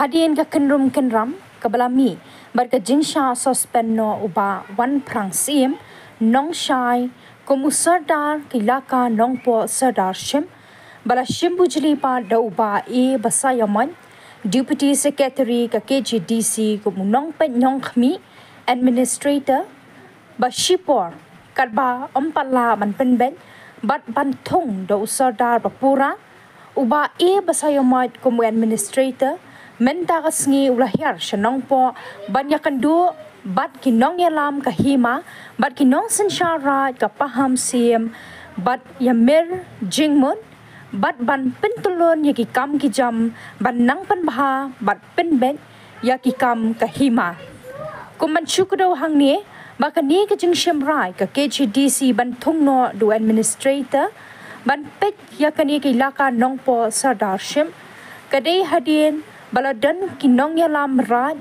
Hadian ka kenrum kenram kabelami barka jingsha sospenno uba wan prang sim nong shai komu sardar kilaka nongpo sardar shim bala shimbujli pa da uba e basayaman Deputy Secretary ka KGDC komu nong pen nong khmi administrator ba shipor karba ompala man penben bat bantung do sardar bapura uba e basayamat komu administrator menta kasngi ulahir shanong po banyakan du bat kinong yalam kahima bat kinong sensyara kapaham sim bat yamir jingmun bat ban pentulun yaki kam kijam ban nang panbaha bat penben yaki kam kahima kuman syukro hangni maka ni ka jing syamrai ka KGDC ban thungno du administrator ban pek yakani kilaka nongpo sardar shim kadai hadin baladan kinong yalam rad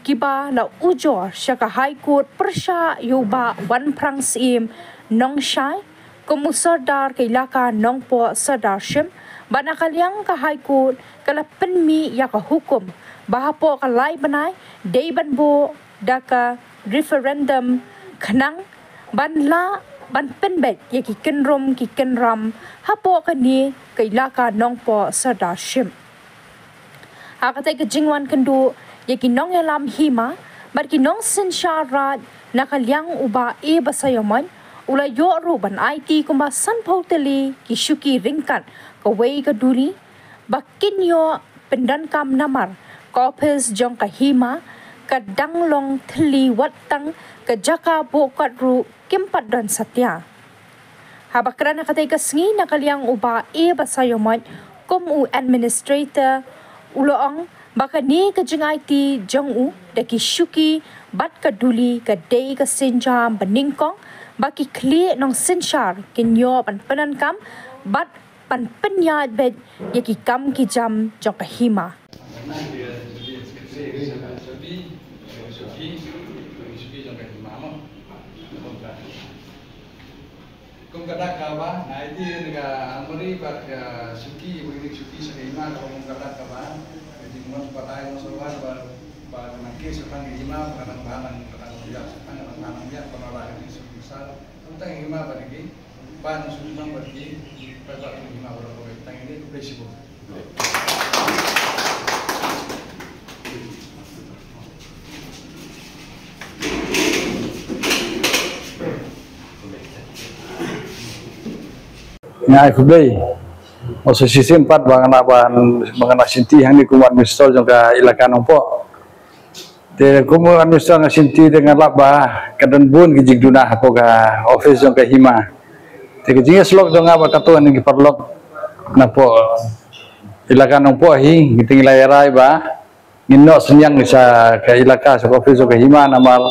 kiba la ujor syaka high court persya yuba wan prang sim nong shai komu sardar kilaka nongpo sardar shim banakalyang ka high court kala penmi yaka hukum bahapo kalai banai day banbo daka referendum khnang banla ban penbet yaki kenrom ki kenram hapo kani kilaka nongpo sardar shim Hakatai ke jingwan kendu yaki nong yalam hima barki nong sensyara nakalyang uba e basayaman ula yoru ban IT kumba sanpau teli ki syuki ringkat ka wei ka duri bakin yo pendan kam namar kopes jong ka hima ka danglong teli watang ka jaka bokat ru kimpat dan satya habakran nakatai ka sngi nakalyang uba e basayaman komu administrator uloong baka ni ka jing IT jong u daki syuki bat ka duli ka day ka senjam baningkong baki kli nong sensyar kinyo pan penankam bat pan penyat bed yaki kam ki jam jong ka hima Kung kadak ka ba, na iti nga amari bak suki, ibuinig suki sa hima, kung kadak ka ba, iti mo patay mo sa lugar, ba nangki sa tang hima, kanang bahan kanang biyak sa tang kanang biyak, panalagan ni suki sal, kung tang hima ba nagi, paano suki mang barki, pagkat ang hima wala ko, tang ini ko flexible. Nga ikubay o sa sisimpat mga nasinti yang kumu administrator jong ka ilakan po te kumu administrator nga sinti dengan laba kadan bun gijig duna ako ka office jong ka hima te gijing slok jong nga bakatuan ng giparlok na po ilakan po hi giting ilayaray ba nginno senyang sa ka ilaka sa office jong ka hima namal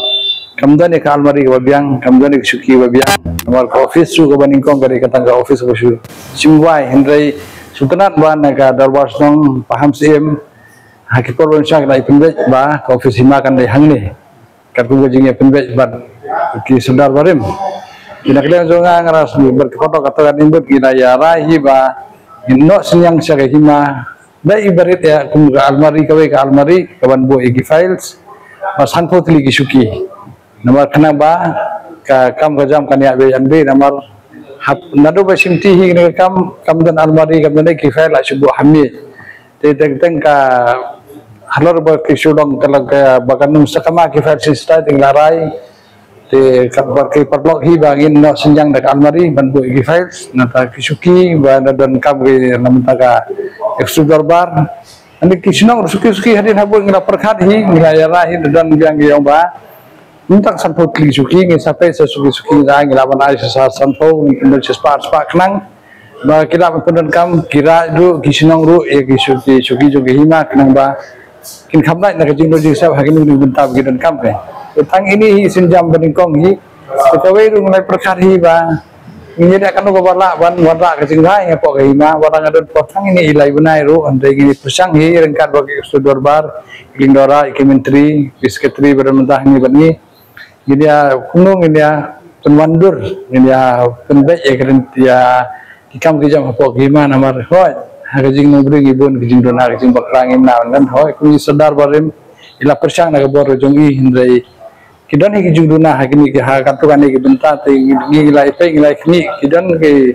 kamdan ka almari ka babyang kamdan ka suki babyang namal ka office su ka baningkong kari katangga office ko su simwai hendrai sultanat ba naga darbar nong paham sim hakipor bon syak dai penbet ba ka office hima kan dai hangni kat ku jingnya penbet ba ki sundar barim kinaklian jonga ngaras berfoto kata kan imbut kina ya rahi ba inno senyang syak hima dai ibarit ya kum ka almari ka almari kawan bo igi files mas hanpo tli ki suki namar kana ba ka kam ka jam kan ya be anbe namar hap nado ba simti hi ne kam dan almari kam ne ki file la subu hammi te teng ka halor ba ki sudong kalag bakanum sakama ki file sista ting larai te kabar ki parlok hi bangin no senjang dak almari ban bu ki files nata ki suki ba dan kam ki namta ka eksu darbar andi ki sinong suki hadin habu ngila perkhat hi ngila ya rahi dan biang yang ba Untak sanpo kli suki ngi sampai sesuki dah ngilawan ai sa sanpo ngi sespat nang ba kira pendan kam kira du kisinong ru e kisuki suki jogi hima kenang ba kin khamnai na kajing logi sa hakin ni bentab gidan kam ke tang ini hi sinjam beningkong hi tawai ru ngai perkar hi ba ini dak kan bala ban wada kajing hai ngapo ke hima wada ngadon potang ini ilai bunai ru andai gini pusang hi rengkat bagi sudor bar indora menteri sekretari bermentah ni bani ini ya kunung ini ya penwandur ini ya penbek ya keren ya kikam kijam apa gimana mar hoi kajing nubri gibun kajing dona kajing bakrangin naon kan hoy kuni sadar barim ila persang na kabor jongi hindai kidan ki juduna hakini ki ha katukan ki benta te ngilai pe ngilai kini kidan ki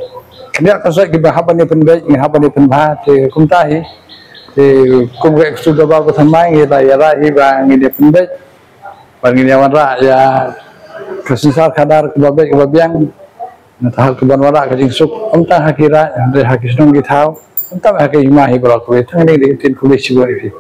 kenya kasai ki bahapani penbai ngahapani penbah te kumtahi te kumre sudah ba thamai ngila yara hi ba ngide penbai bagi wara ya kesesar kadar kebabian natahal keban wara kajing suk amta hakira dari hakisnong githau amta hakai mahi berak we thang ni tin kulis sibo ifi